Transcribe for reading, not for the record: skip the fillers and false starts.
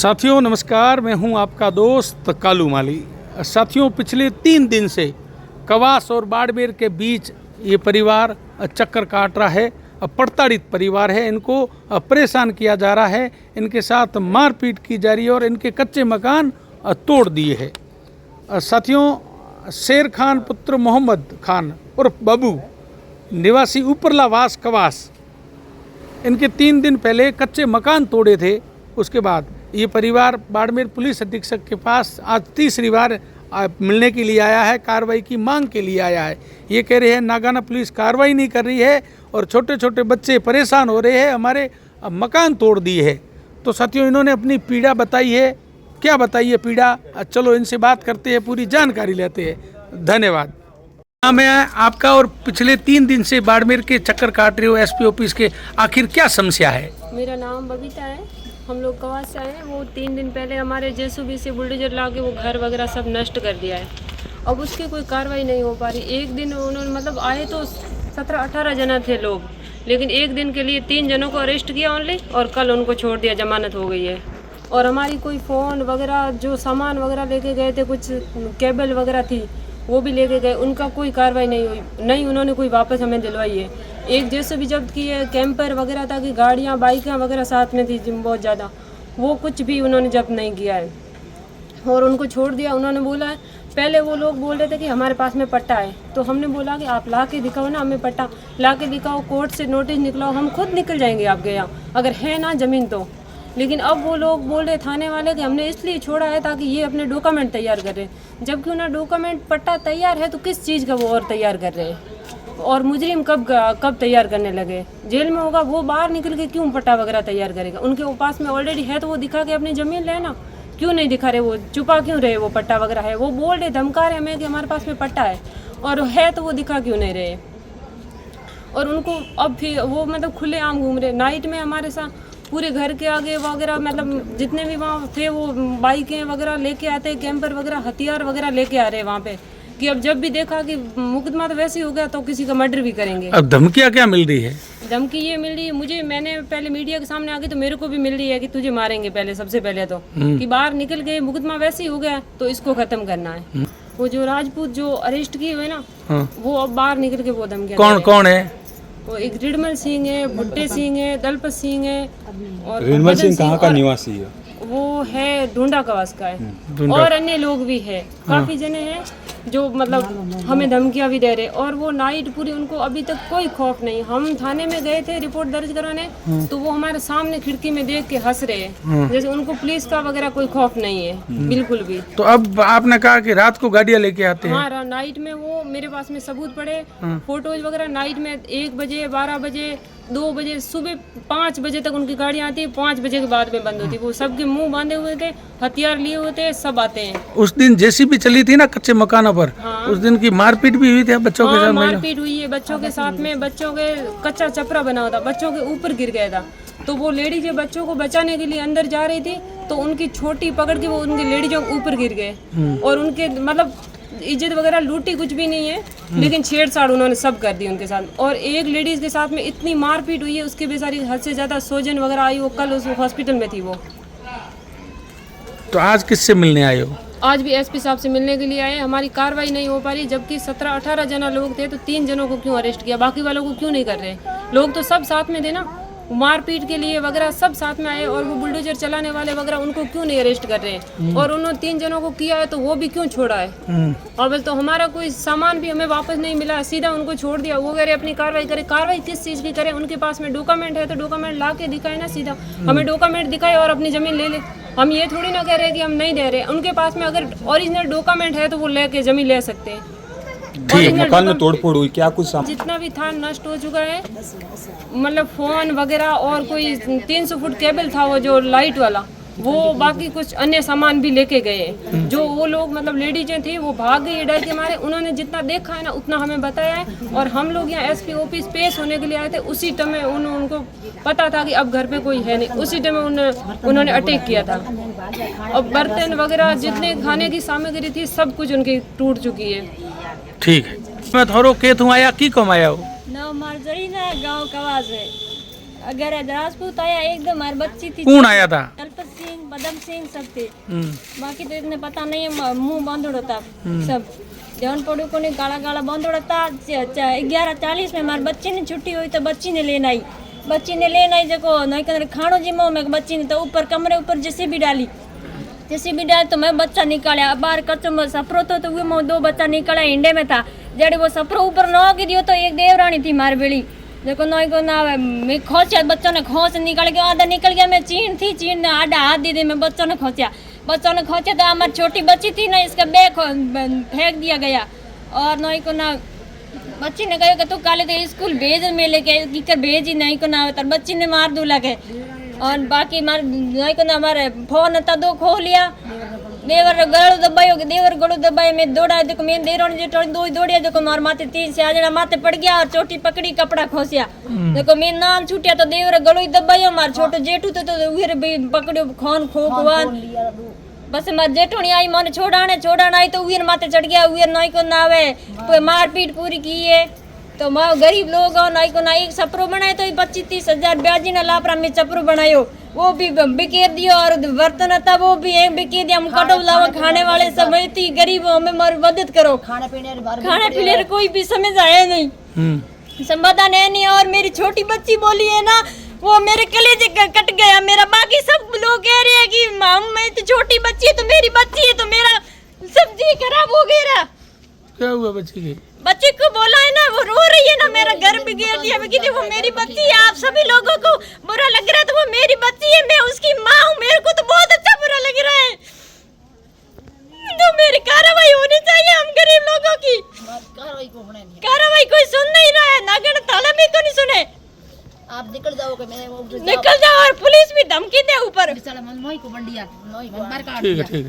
साथियों नमस्कार, मैं हूं आपका दोस्त कालू माली। साथियों पिछले 3 दिन से कवास और बाड़मेर के बीच ये परिवार चक्कर काट रहा है। प्रताड़ित परिवार है, इनको परेशान किया जा रहा है, इनके साथ मारपीट की जा रही है और इनके कच्चे मकान तोड़ दिए हैं। साथियों शेर खान पुत्र मोहम्मद खान उर्फ बाबू निवासी उपरला वास कवास, इनके 3 दिन पहले कच्चे मकान तोड़े थे। उसके बाद ये परिवार बाड़मेर पुलिस अधीक्षक के पास आज तीसरी बार मिलने के लिए आया है, कार्रवाई की मांग के लिए आया है। ये कह रहे हैं नागाना पुलिस कार्रवाई नहीं कर रही है और छोटे छोटे बच्चे परेशान हो रहे हैं, हमारे मकान तोड़ दिए है। तो साथियों इन्होंने अपनी पीड़ा बताई है। क्या बताइए पीड़ा, चलो इनसे बात करते हैं, पूरी जानकारी लेते हैं। धन्यवाद। नाम है आपका और पिछले 3 दिन से बाड़मेर के चक्कर काट रहे हो एसपी ऑफिस के, आखिर क्या समस्या है? मेरा नाम बबीता है, हम लोग कवास से आए हैं। वो 3 दिन पहले हमारे जेसीबी से बुलडोजर ला के वो घर वगैरह सब नष्ट कर दिया है। अब उसकी कोई कार्रवाई नहीं हो पा रही। एक दिन उन्होंने मतलब आए तो 17-18 जना थे लोग, लेकिन एक दिन के लिए 3 जनों को अरेस्ट किया ओनली और कल उनको छोड़ दिया, जमानत हो गई है। और हमारी कोई फ़ोन वगैरह जो सामान वगैरह लेके गए थे, कुछ केबल वगैरह थी वो भी लेके गए, उनका कोई कार्रवाई नहीं हुई, नहीं उन्होंने कोई वापस हमें दिलवाई है। एक जैसे भी जब्त की है, कैंपर वगैरह था कि गाड़ियाँ बाइकें वगैरह साथ में थी बहुत ज़्यादा, वो कुछ भी उन्होंने जब्त नहीं किया है और उनको छोड़ दिया। उन्होंने बोला है, पहले वो लोग बोल रहे थे कि हमारे पास में पट्टा है, तो हमने बोला कि आप ला के दिखाओ ना, हमें पट्टा ला के दिखाओ, कोर्ट से नोटिस निकलाओ, हम खुद निकल जाएंगे आपके यहाँ अगर है ना ज़मीन तो। लेकिन अब वो लोग बोल रहे थाने वाले कि हमने इसलिए छोड़ा है ताकि ये अपने डॉक्यूमेंट तैयार करें, जबकि उन्हें डॉक्यूमेंट पट्टा तैयार है तो किस चीज़ का वो और तैयार कर रहे हैं। और मुजरिम कब तैयार करने लगे, जेल में होगा वो, बाहर निकल के क्यों पट्टा वगैरह तैयार करेगा? उनके पास में ऑलरेडी है तो वो दिखा के अपनी ज़मीन लेना, क्यों नहीं दिखा रहे? वो छुपा क्यों रहे? वो पट्टा वगैरह है, वो बोल रहे धमका रहे हमें कि हमारे पास में पट्टा है, और है तो वो दिखा क्यों नहीं रहे? और उनको अब फिर वो मतलब खुलेआम घूम रहे नाइट में हमारे साथ पूरे घर के आगे वगैरह, मतलब जितने भी वहाँ थे वो बाइकें वगैरह लेके आते, कैंपर वगैरह, हथियार वगैरह लेके आ रहे हैं वहाँ पे, कि अब जब भी देखा कि मुकदमा तो वैसे ही हो गया तो किसी का मर्डर भी करेंगे। अब धमकियाँ क्या मिल रही है? धमकी ये मिल रही है मुझे, मैंने पहले मीडिया के सामने आ गई तो मेरे को भी मिल रही है कि तुझे मारेंगे पहले, सबसे पहले तो कि बाहर निकल गए, मुकदमा वैसे ही हो गया तो इसको खत्म करना है। वो जो राजपूत जो अरेस्ट किए हुए ना, वो अब बाहर निकल के वो धमकियाँ। कौन कौन है वो? एक रिडमल सिंह है, भुट्टे सिंह है, दलपत सिंह है, और रिडमल सिंह कहाँ का निवासी है? वो है ढूंढा कवास का है, और अन्य लोग भी है, काफी जने हैं जो मतलब हमें धमकियां भी दे रहे। और वो नाइट पूरी, उनको अभी तक कोई खौफ नहीं। हम थाने में गए थे रिपोर्ट दर्ज कराने, तो वो हमारे सामने खिड़की में देख के हंस रहे हैं, जैसे उनको पुलिस का वगैरह कोई खौफ नहीं है बिल्कुल भी। तो अब आपने कहा कि रात को गाड़ियाँ लेके आते हैं? हाँ, नाइट में वो मेरे पास में सबूत पड़े, फोटोज वगैरह। नाइट में 1 बजे, 12 बजे, 2 बजे, सुबह 5 बजे तक उनकी गाड़ियाँ आती है, 5 बजे के बाद में बंद होती है। वो सबके मुंह बांधे हुए थे, हथियार लिए हुए थे, सब आते हैं। उस दिन जेसीबी चली थी ना कच्चे मकानों पर, हाँ। उस दिन की मारपीट भी हुई थी बच्चों के साथ? मारपीट हुई है बच्चों के साथ में, बच्चों के कच्चा छपरा बना हुआ था, बच्चों के ऊपर गिर गया था। तो वो लेडी जो बच्चों को बचाने के लिए अंदर जा रही थी, तो उनकी छोटी पकड़ के वो उनके लेडीजों के ऊपर गिर गए, और उनके मतलब इज्जत वगैरह लूटी कुछ भी नहीं है, लेकिन छेड़छाड़ उन्होंने सब कर दी उनके साथ। और एक लेडीज के साथ में इतनी मारपीट हुई है, उसके बेचारी हद से ज्यादा सोजन वगैरह आई, वो कल उस हॉस्पिटल में थी वो। तो आज किससे मिलने आए हो? आज भी एसपी साहब से मिलने के लिए आए। हमारी कार्रवाई नहीं हो पा रही, जबकि 17-18 जना लोग थे, तो 3 जनों को क्यों अरेस्ट किया, बाकी वालों को क्यों नहीं कर रहे? लोग तो सब साथ में थे ना, मारपीट के लिए वगैरह सब साथ में आए, और वो बुलडोजर चलाने वाले वगैरह उनको क्यों नहीं अरेस्ट कर रहे हैं? और उन्होंने 3 जनों को किया है तो वो भी क्यों छोड़ा है? और बस तो हमारा कोई सामान भी हमें वापस नहीं मिला, सीधा उनको छोड़ दिया। वो कह रहे अपनी कार्रवाई करे, कार्रवाई किस चीज़ की करे? उनके पास में डॉक्यूमेंट है तो डॉक्यूमेंट ला के दिखाए ना, सीधा हमें डॉक्यूमेंट दिखाए और अपनी ज़मीन ले ले। हम ये थोड़ी ना कह रहे कि हम नहीं दे रहे, उनके पास में अगर ओरिजिनल डॉक्यूमेंट है तो वो लेके ज़मीन ले सकते हैं। मकान में तोड़फोड़ हुई क्या? कुछ जितना भी था नष्ट हो चुका है, मतलब फोन वगैरह, और कोई 300 फुट केबल था वो जो लाइट वाला, वो, बाकी कुछ अन्य सामान भी लेके गए। जो वो लोग मतलब लेडीजें थी वो भाग गई डर के मारे। उन्होंने जितना देखा है ना उतना हमें बताया है, और हम लोग यहाँ एसपी ऑफिस पेश होने के लिए आए थे। उसी टाइम में उनको पता था कि अब घर पे कोई है नहीं, उसी टाइम में उन्होंने अटैक किया था। अब बर्तन वगैरह जितने खाने की सामग्री थी सब कुछ उनकी टूट चुकी है। ठीक है, मैं थोड़ो के तू आया की कम आया हो ना मारजड़ी ना गांव कवास है। अगर राजपूत आया एकदम हमारी बच्ची थी। कौन आया था? तलपत सिंह, पदम सिंह सब थे। हम्म, बाकी तो इतने पता नहीं है, मुंह बांधोड़ा था सब। जौन पड़ू को नहीं काला काला बांधोड़ा था। 11:40 में हमारे बच्चे ने छुट्टी हुई तो बच्ची ने लेना आई। बच्ची ने लेना आई जको नहीं कर खानो जिमो में बच्ची ने तो ऊपर कमरे ऊपर जैसे भी डाली तो मैं बच्चा निकाला बाहर कच्चो में सफरो तो वो 2 बच्चा निकला इंडे में था। जड़े वो सफरो ऊपर न गिरियो तो एक देवरानी थी मार बेड़ी देखो नई को ना मैं खोचा बच्चों ने खोच निकल गया आधा निकल गया। मैं चीन ने आधा हाथ दे दी मैं बच्चों ने खोचा तो हमारी छोटी बच्ची थी ना इसका बैग फेंक दिया गया। और नई को ना बच्ची ने कहा कि तू काले तो स्कूल भेज में लेके कर भेज ही नहीं को ना तर बच्ची ने मार दूला के। और बाकी नहीं को ना हमारे फोन था 2 खो लिया। देवर गड़ो दबायो देवर गड़ो दबाए मैं दौड़ा देखो मैं देरों जो 2 दौड़िया देखो मार माथे 3 से आजना माथे पड़ गया और चोटी पकड़ी कपड़ा खोसिया देखो मैं नाम छूटिया तो देवर गड़ो ही दबायो मार छोटो जेठू तो उधर भी पकड़ो खोन खोकवान बस मार जेठोनी आई मन छोड़ाने आई तो उधर माथे चढ़ गया उधर नहीं को ना आवे मारपीट पूरी की है। तो मैं गरीब लोग नहीं को ना एक छपरो बनाए तो 25-30 ब्याजी ने लापरा में छपरो बनायो वो भी बिकेर दियो और बर्तन था वो भी एक बिकेर दिया। हम कटो लावा खाने वाले समय थी गरीब हमें मदद करो खाने पीने कोई भी समझ आया नहीं समाधान है नहीं। और मेरी छोटी बच्ची बोली है ना वो मेरे कलेजे कट गया मेरा। बाकी सब लोग कह रहे हैं कि मैं तो छोटी बच्ची है तो मेरी बच्ची है तो मेरा सब्जी खराब हो गया। क्या हुआ बच्ची की? बच्ची को बोला है ना वो रो रही है ना मेरा घर बिगेर दिया मैं वो मेरी बच्ची है। आप सभी लोगों को बुरा लग रहा है तो वो मेरी बच्ची है मैं उसकी माँ हूँ मेरे को तो बहुत अच्छा बुरा लग रहा है। तो मेरी कार्रवाई होनी चाहिए हम गरीब लोगों की कार्रवाई कोई सुन नहीं रहा है नागन ताला भी को नहीं सुने। आप निकल जाओगे निकल जाओ और पुलिस भी धमकी दे ऊपर ठीक है।